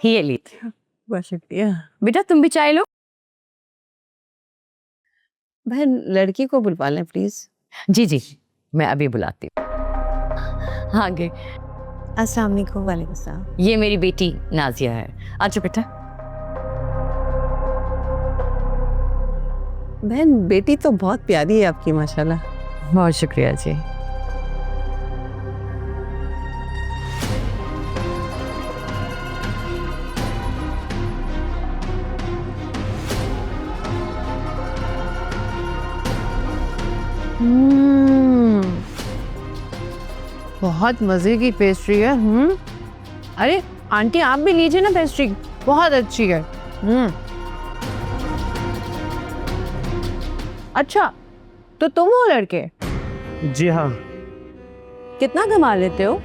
ये ली। बहुत शुक्रिया। बेटा तुम भी चाय लो। बहन लड़की को बुलवा लें प्लीज। जी जी मैं अभी बुलाती हूँ। आगे। अस्सलाम वालेकुम। वालेकुम सलाम। ये मेरी बेटी नाजिया है। अच्छा बेटा। बहन बेटी तो बहुत प्यारी है आपकी माशाल्लाह। बहुत शुक्रिया जी। बहुत मजे की पेस्ट्री है। अरे आंटी आप भी लीजिए ना पेस्ट्री, बहुत अच्छी है। अच्छा तो तुम हो लड़के? जी हाँ। कितना कमा लेते हो?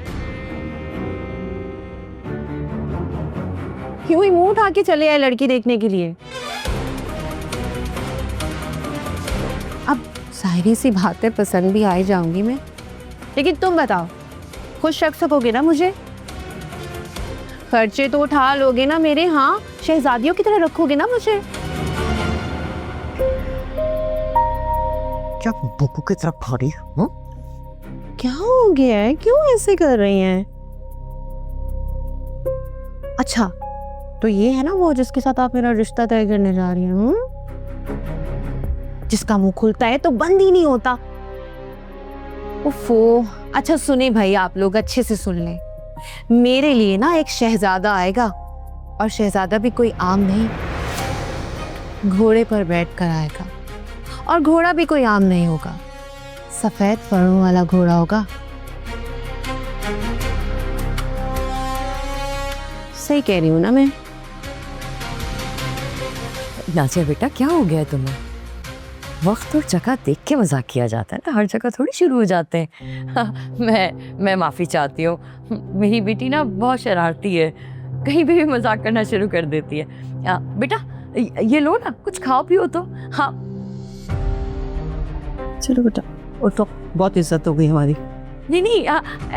क्यों ही मुंह उठा के चले आए लड़की देखने के लिए? अब जाहिर सी बात है पसंद भी आ ही जाऊंगी मैं, लेकिन तुम बताओ खुश रख सकोगे ना मुझे? खर्चे तो उठा लोगे ना मेरे? हाँ शहजादियों की तरह रखोगे ना मुझे? क्या बुकू की तरफ भारी? क्या हो गया है, क्यों ऐसे कर रही हैं? अच्छा तो ये है ना वो जिसके साथ आप मेरा रिश्ता तय करने जा रही हैं? जिसका मुंह खुलता है तो बंद ही नहीं होता। उफ़ो। अच्छा सुने भाई, आप लोग अच्छे से सुन लें, मेरे लिए ना एक शहजादा आएगा, और शहजादा भी कोई आम नहीं, घोड़े पर बैठ कर आएगा। और घोड़ा भी कोई आम नहीं होगा, सफेद फरों वाला घोड़ा होगा। सही कह रही हूँ ना मैं? नाजिया बेटा क्या हो गया है तुम्हें? वक्त और जगह देख के मजाक किया जाता है ना, हर जगह थोड़ी शुरू हो जाते हैं। हाँ, मैं माफ़ी चाहती हूँ। मेरी बेटी ना बहुत शरारती है, कहीं भी मजाक करना शुरू कर देती है। बेटा ये लो ना, कुछ खाओ पियो तो। हाँ चलो बेटा उठो, बहुत इज्जत हो गई हमारी। नहीं नहीं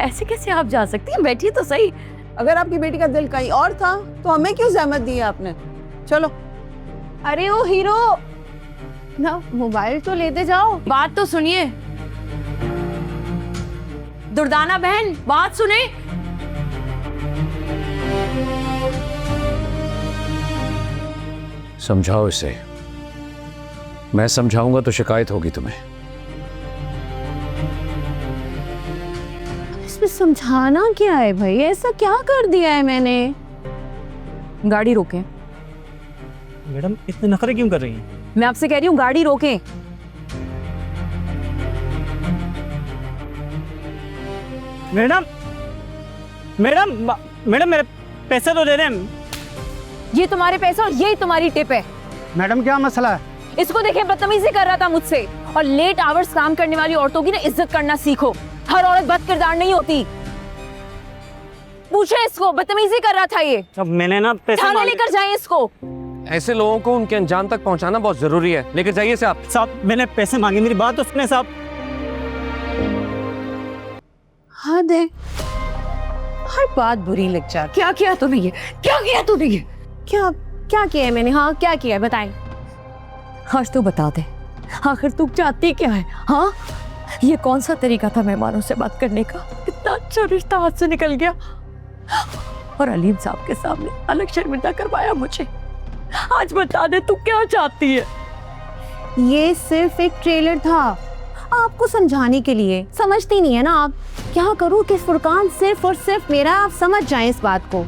ऐसे कैसे आप जा सकती हैं, बैठिए तो सही। अगर आपकी बेटी का दिल कहीं और था तो हमें क्यों जहमत दी है आपने? चलो। अरे ओ हीरो ना, मोबाइल तो लेते जाओ। बात तो सुनिए दुर्दाना बहन, बात सुने। समझाओ इसे। मैं समझाऊंगा तो शिकायत होगी तुम्हें। इसमें समझाना क्या है भाई? ऐसा क्या कर दिया है मैंने? गाड़ी रोकें। मैडम इतने नखरे क्यों कर रही हैं? मैं आपसे कह रही हूँ गाड़ी रोकें। मैडम मैडम मैडम मेरे पैसे तो दे दें। ये तुम्हारे पैसे और ये तुम्हारी टिप है। मैडम क्या मसला है? इसको देखे बदतमीजी कर रहा था मुझसे। और लेट आवर्स काम करने वाली औरतों की ना इज्जत करना सीखो। हर औरत बद किरदार नहीं होती। पूछे इसको, बदतमीजी कर रहा था ये। अब मैंने ना पैसे थाने लेकर जाए इसको। ऐसे लोगों को उनके अंजाम तक पहुंचाना बहुत जरूरी है। लेकर जाइए इसे आप। साहब मैंने पैसे मांगे, मेरी बात तो सुने साहब। हद है, हर बात बुरी लग जाती। क्या किया तूने ये? क्या किया तूने ये? क्या क्या किया है मैंने? हाँ क्या किया है बताएं। आज तो बता दे, आखिर तू चाहती क्या है? हाँ ये कौन सा तरीका था मेहमानों से बात करने का? इतना अच्छा रिश्ता हाथ से निकल गया और अलीम साहब के सामने अलग शर्मिंदा करवाया मुझे। आज बता दे तू क्या चाहती है? ये सिर्फ एक ट्रेलर था आपको समझाने के लिए। समझती नहीं है ना आप? क्या करूं कि फुरकान सिर्फ और सिर्फ मेरा, आप समझ जाएं इस बात को।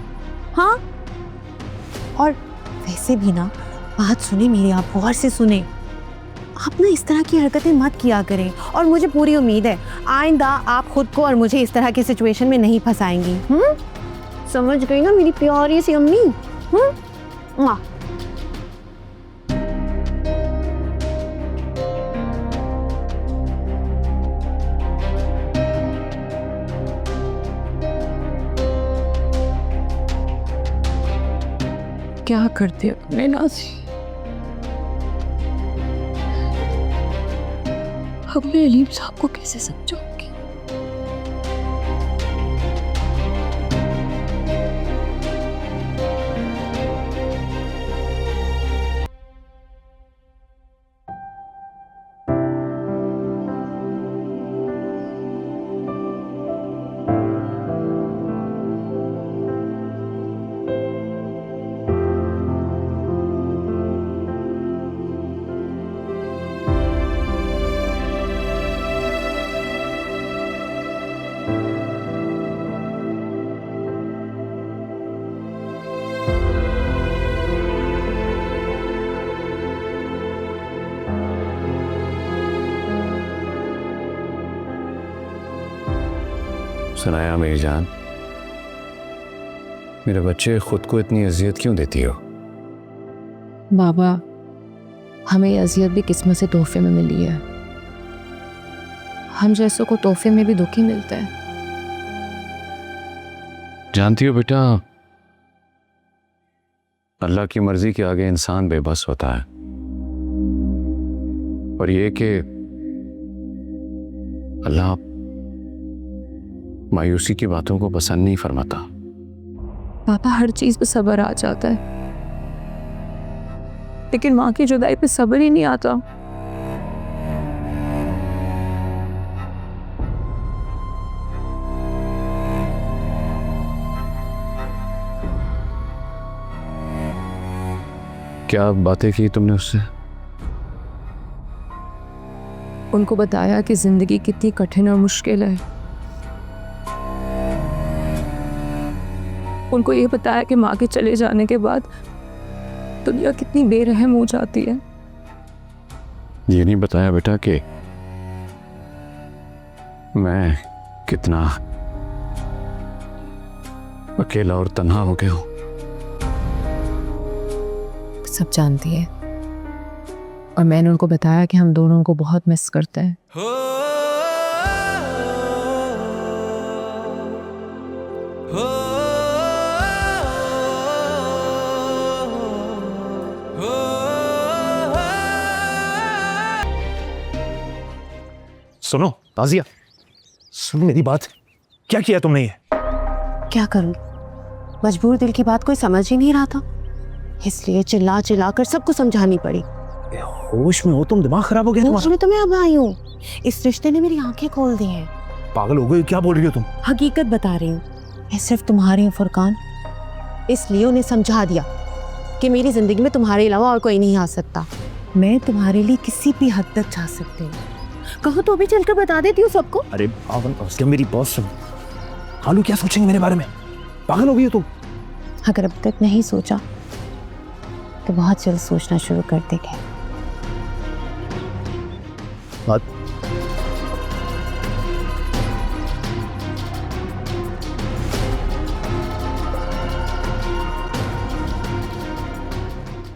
हाँ और वैसे भी ना, बात सुने मेरी, आप गौर से सुने। आप ना इस तरह की हरकतें मत किया करें, और मुझे पूरी उम्मीद है आइंदा आप खुद को और मुझे इस तरह की सिचुएशन में नहीं फंसाएंगी। समझ गई ना मेरी प्यारी सी अम्मी? क्या करते हो नाज़ी? अब मैं अलीम साहब को कैसे समझाऊंगी? सुनाया मेरी जान, मेरे बच्चे खुद को इतनी अजियत क्यों देती हो? बाबा, हमें ये अजियत भी किस्मत से तोहफे में मिली है। हम जैसों को तोहफे में भी दुख ही मिलता है। जानती हो बेटा, अल्लाह की मर्जी के आगे इंसान बेबस होता है, और ये कि अल्लाह मायूसी की बातों को पसंद नहीं फरमाता। पापा, हर चीज पे सब्र आ जाता है, लेकिन माँ की जुदाई पे सब्र ही नहीं आता। क्या बातें की तुमने उससे? उनको बताया कि जिंदगी कितनी कठिन और मुश्किल है। उनको ये बताया कि माँ के चले जाने के बाद दुनिया कितनी बेरहम हो जाती है। ये नहीं बताया बेटा कि मैं कितना अकेला और तन्हा हो गया हूं। सब जानती है, और मैंने उनको बताया कि हम दोनों को बहुत मिस करते हैं। सुनो ताजिया, सुन मेरी बात। क्या किया तुमने ये? क्या करूं, मजबूर दिल की बात कोई समझ ही नहीं रहा था, इसलिए चिल्ला चिल्ला कर सबको समझानी पड़ी। होश में हो तुम? दिमाग खराब हो गया होश तुम्हारा? में तो मैं अब आई हूँ। इस रिश्ते ने मेरी आंखें खोल दी हैं। पागल हो गई? क्या बोल रही हो तुम? हकीकत बता रही हूँ। मैं सिर्फ तुम्हारी हूँ फुरकान, इसलिए उन्हें समझा दिया कि मेरी जिंदगी में तुम्हारे अलावा और कोई नहीं आ सकता। मैं तुम्हारे लिए किसी भी हद तक जा सकती हूँ। कहो तो अभी चलकर बता देती हूँ सबको। अरे पागल, क्या मेरी बात सुन। हालू क्या सोचेंगे मेरे बारे में? पागल हो गई हो तुम? अगर अब तक नहीं सोचा तो बहुत जल्द सोचना शुरू कर देंगे। बात